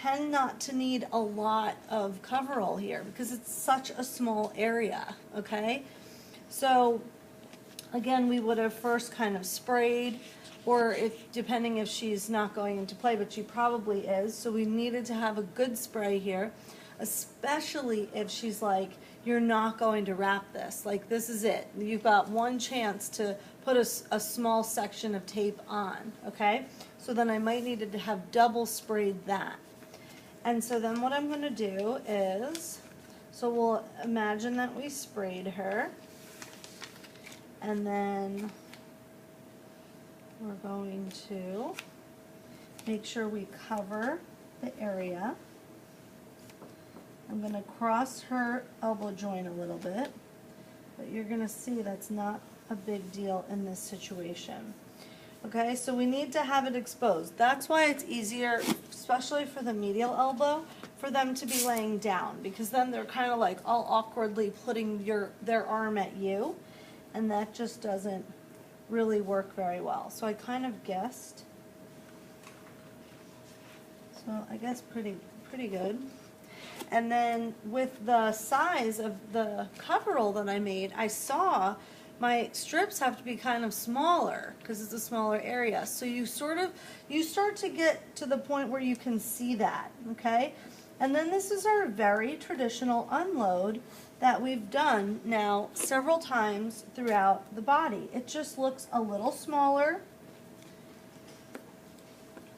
tend not to need a lot of coverall here because it's such a small area, okay? So again, we would have first kind of sprayed, or if, depending if she's not going into play, but she probably is, so we needed to have a good spray here, especially if she's like, you're not going to wrap this, like this is it. You've got one chance to put a small section of tape on, okay? So then I might need to have double sprayed that. And so then what I'm gonna do is, so we'll imagine that we sprayed her, and then we're going to make sure we cover the area. I'm going to cross her elbow joint a little bit, but you're going to see that's not a big deal in this situation. Okay, so we need to have it exposed. That's why it's easier, especially for the medial elbow, for them to be laying down, because then they're kind of like all awkwardly putting their arm at you, and that just doesn't really work very well. So I kind of guessed. So I guess pretty good. And then with the size of the coverall that I made, I saw my strips have to be kind of smaller because it's a smaller area. So you start to get to the point where you can see that, okay? And then this is our very traditional unload that we've done now several times throughout the body. It just looks a little smaller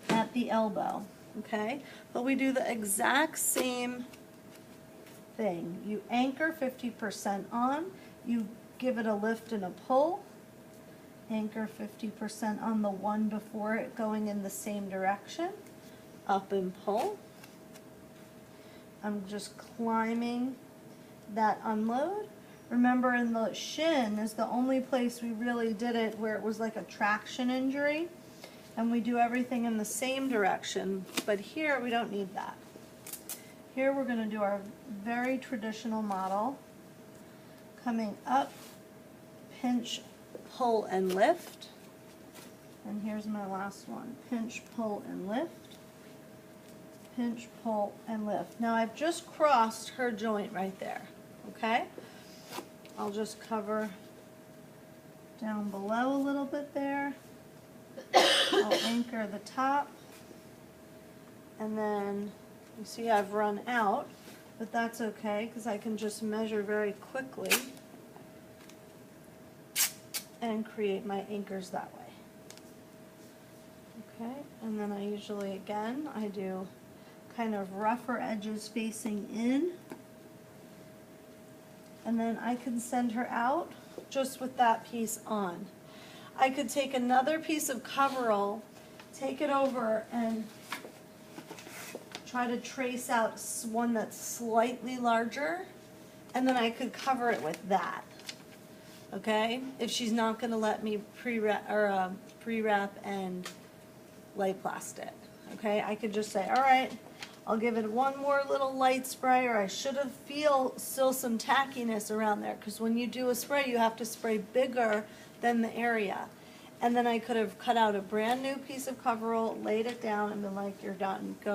at the elbow, okay? But we do the exact same thing. You anchor 50% on, you give it a lift and a pull, anchor 50% on the one before it going in the same direction, up and pull. I'm just climbing that unload. Remember, in the shin is the only place we really did it where it was like a traction injury, and we do everything in the same direction, but here we don't need that. Here we're going to do our very traditional model, coming up, pinch, pull, and lift. And here's my last one, pinch, pull, and lift. Pinch, pull, and lift. Now I've just crossed her joint right there, okay? I'll just cover down below a little bit there. I'll anchor the top, and then you see I've run out, but that's okay because I can just measure very quickly and create my anchors that way. Okay, and then I usually, again, I do kind of rougher edges facing in, and then I can send her out just with that piece on. I could take another piece of coverall, take it over, and try to trace out one that's slightly larger, and then I could cover it with that. Okay, if she's not going to let me pre-wrap and light plastic. Okay, I could just say, all right, I'll give it one more little light spray, or I should have still some tackiness around there, because when you do a spray, you have to spray bigger than the area. And then I could have cut out a brand new piece of coverall, laid it down, and been like, you're done, go.